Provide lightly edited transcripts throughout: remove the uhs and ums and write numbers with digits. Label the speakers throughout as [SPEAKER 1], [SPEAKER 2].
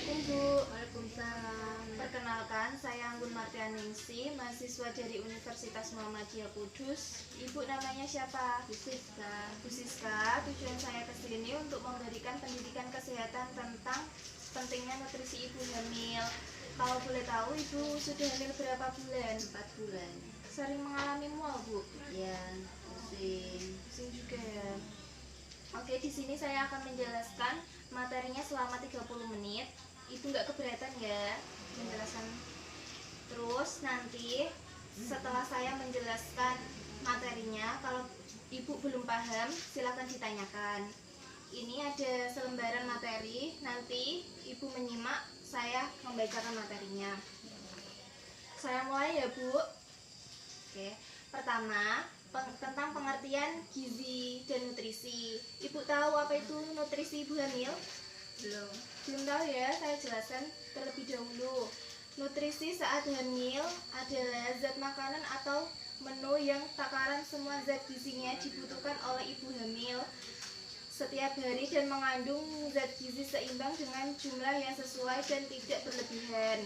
[SPEAKER 1] Assalamualaikum Bu.
[SPEAKER 2] Waalaikumsalam.
[SPEAKER 1] Perkenalkan, saya Anggun Martianingsi, mahasiswa dari Universitas Muhammadiyah Kudus. Ibu namanya siapa?
[SPEAKER 2] Bu Siska.
[SPEAKER 1] Bu Siska. Tujuan saya ke sini untuk memberikan pendidikan kesehatan tentang pentingnya nutrisi ibu hamil. Kalau boleh tahu, ibu sudah hamil berapa bulan?
[SPEAKER 2] 4 bulan.
[SPEAKER 1] Sering mengalami mual, Bu?
[SPEAKER 2] Ya, pusing.
[SPEAKER 1] Pusing juga ya. Oke, di sini saya akan menjelaskan materinya selama 30 menit. Ibu nggak keberatan ya menjelaskan. Terus nanti setelah saya menjelaskan materinya, kalau ibu belum paham silakan ditanyakan. Ini ada selembaran materi, nanti ibu menyimak saya membacakan materinya. Saya mulai ya Bu. Oke, pertama tentang pengertian gizi dan nutrisi. Ibu tahu apa itu nutrisi ibu hamil? Belum tahu ya, saya jelaskan terlebih dahulu. Nutrisi saat hamil adalah zat makanan atau menu yang takaran semua zat gizinya dibutuhkan oleh ibu hamil setiap hari dan mengandung zat gizi seimbang dengan jumlah yang sesuai dan tidak berlebihan.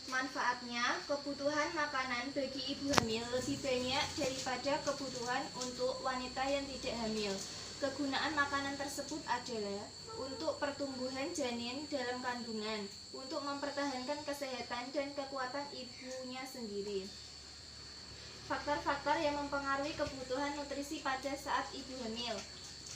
[SPEAKER 1] Manfaatnya, kebutuhan makanan bagi ibu hamil lebih banyak daripada kebutuhan untuk wanita yang tidak hamil. Kegunaan makanan tersebut adalah untuk pertumbuhan janin dalam kandungan, untuk mempertahankan kesehatan dan kekuatan ibunya sendiri. Faktor-faktor yang mempengaruhi kebutuhan nutrisi pada saat ibu hamil: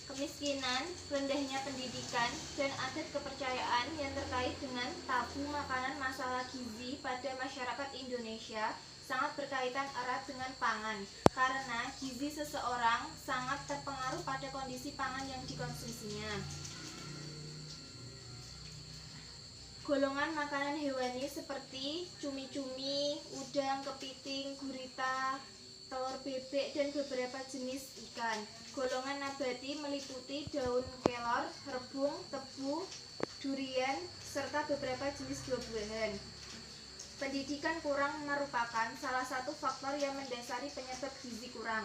[SPEAKER 1] kemiskinan, rendahnya pendidikan, dan adat kepercayaan yang terkait dengan tabu makanan masalah gizi pada masyarakat Indonesia sangat berkaitan erat dengan pangan, karena gizi seseorang sangat terpengaruh pada kondisi pangan yang dikonsumsinya. Golongan makanan hewani seperti cumi-cumi, udang, kepiting, gurita, telur bebek, dan beberapa jenis ikan. Golongan nabati meliputi daun kelor, rebung, tebu, durian, serta beberapa jenis buah-buahan. Pendidikan kurang merupakan salah satu faktor yang mendasari penyebab gizi kurang.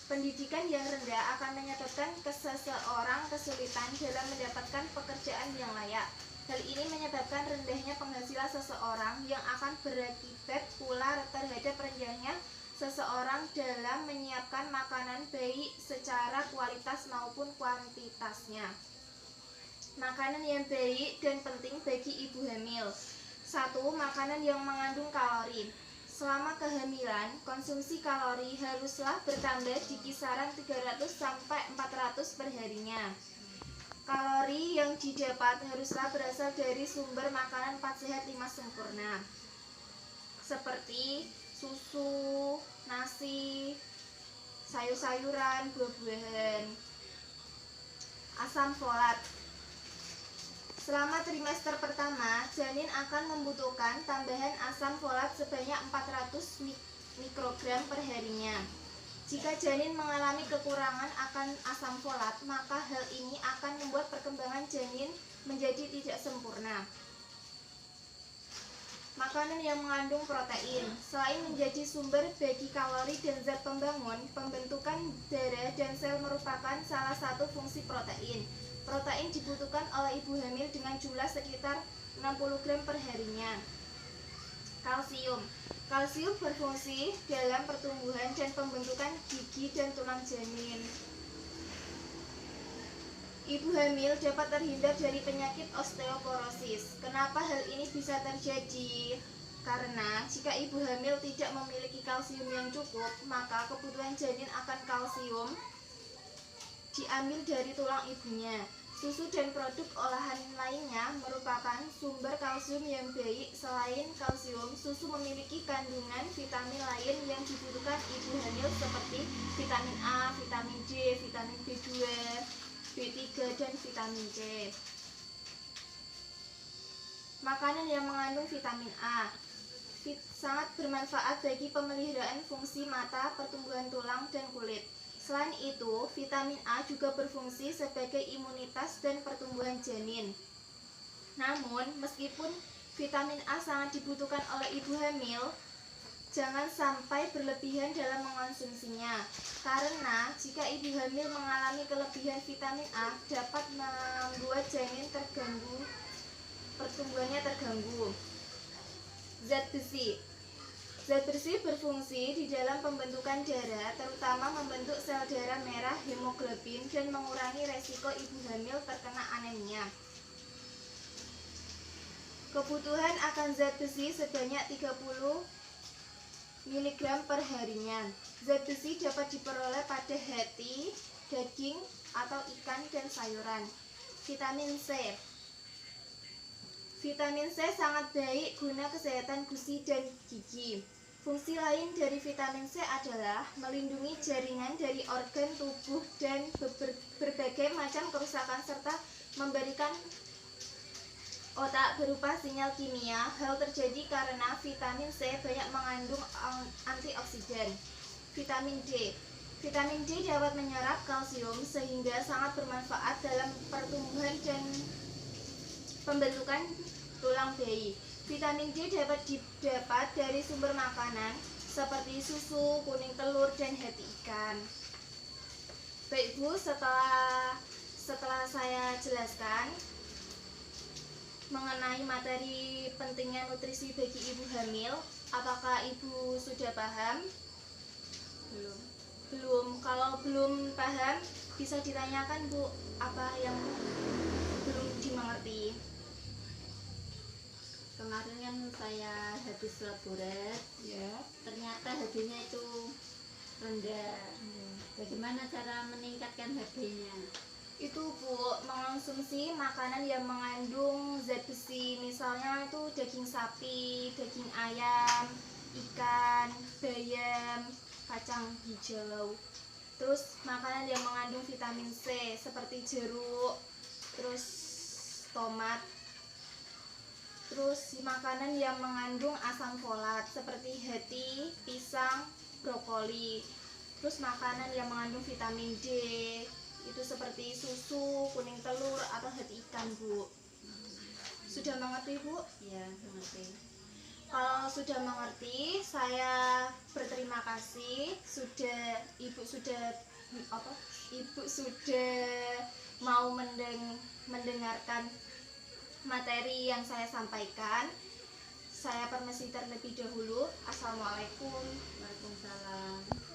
[SPEAKER 1] Pendidikan yang rendah akan menyebabkan seseorang kesulitan dalam mendapatkan pekerjaan yang layak. Hal ini menyebabkan rendahnya penghasilan seseorang yang akan berakibat pula terhadap rendahnya seseorang dalam menyiapkan makanan baik secara kualitas maupun kuantitasnya. Makanan yang baik dan penting bagi ibu hamil. 1. Makanan yang mengandung kalori. Selama kehamilan, konsumsi kalori haruslah bertambah di kisaran 300 sampai 400 perharinya. Kalori yang didapat haruslah berasal dari sumber makanan 4 sehat 5 sempurna, seperti susu, nasi, sayur-sayuran, buah-buahan. Asam folat. Selama trimester pertama, janin akan membutuhkan tambahan asam folat sebanyak 400 mikrogram per harinya. Jika janin mengalami kekurangan akan asam folat, maka hal ini akan membuat perkembangan janin menjadi tidak sempurna. Makanan yang mengandung protein. Selain menjadi sumber bagi kalori dan zat pembangun, pembentukan darah dan sel merupakan salah satu fungsi protein. Protein dibutuhkan oleh ibu hamil dengan jumlah sekitar 60 gram per harinya. Kalsium. Kalsium berfungsi dalam pertumbuhan dan pembentukan gigi dan tulang janin. Ibu hamil dapat terhindar dari penyakit osteoporosis. Kenapa hal ini bisa terjadi? Karena jika ibu hamil tidak memiliki kalsium yang cukup, maka kebutuhan janin akan kalsium diambil dari tulang ibunya. Susu dan produk olahan lainnya merupakan sumber kalsium yang baik. Selain kalsium, susu memiliki kandungan vitamin lain yang dibutuhkan ibu hamil seperti vitamin A, vitamin D, vitamin B2, B3, dan vitamin C. Makanan yang mengandung vitamin A sangat bermanfaat bagi pemeliharaan fungsi mata, pertumbuhan tulang, dan kulit. Selain itu, vitamin A juga berfungsi sebagai imunitas dan pertumbuhan janin. Namun, meskipun vitamin A sangat dibutuhkan oleh ibu hamil, Jangan sampai berlebihan dalam mengonsumsinya, karena jika ibu hamil mengalami kelebihan vitamin A dapat membuat janin terganggu, pertumbuhannya terganggu. Zat besi. Zat besi berfungsi di dalam pembentukan darah, terutama membentuk sel darah merah hemoglobin dan mengurangi resiko ibu hamil terkena anemia. Kebutuhan akan zat besi sebanyak 30 mg per harinya. Zat besi dapat diperoleh pada hati, daging, atau ikan dan sayuran. Vitamin C. Vitamin C sangat baik guna kesehatan gusi dan gigi. Fungsi lain dari vitamin C adalah melindungi jaringan dari organ tubuh dan berbagai macam kerusakan serta memberikan otak berupa sinyal kimia. Hal terjadi karena vitamin C banyak mengandung antioksidan. Vitamin D. Vitamin D dapat menyerap kalsium sehingga sangat bermanfaat dalam pertumbuhan dan pembentukan tulang bayi. Vitamin D dapat didapat dari sumber makanan seperti susu, kuning telur, dan hati ikan. Baik Bu, setelah saya jelaskan mengenai materi pentingnya nutrisi bagi ibu hamil, apakah ibu sudah paham? Belum. Kalau belum paham, bisa ditanyakan Bu, apa yang belum dimengerti.
[SPEAKER 2] Kemarin kan saya habis laborat,
[SPEAKER 1] Ya.
[SPEAKER 2] ternyata HB-nya itu rendah. Bagaimana cara meningkatkan HB-nya?
[SPEAKER 1] Itu Bu, mengonsumsi makanan yang mengandung zat besi, misalnya itu daging sapi, daging ayam, ikan, bayam, kacang hijau. Terus makanan yang mengandung vitamin C seperti jeruk, terus tomat. Terus makanan yang mengandung asam folat seperti hati, pisang, brokoli. Terus makanan yang mengandung vitamin D itu seperti susu, kuning telur, atau hati ikan Bu. Sudah mengerti Bu?
[SPEAKER 2] Ya, mengerti.
[SPEAKER 1] Kalau sudah mengerti, saya berterima kasih Ibu sudah mau mendengarkan materi yang saya sampaikan. Saya permisi terlebih dahulu. Assalamualaikum.
[SPEAKER 2] Waalaikumsalam.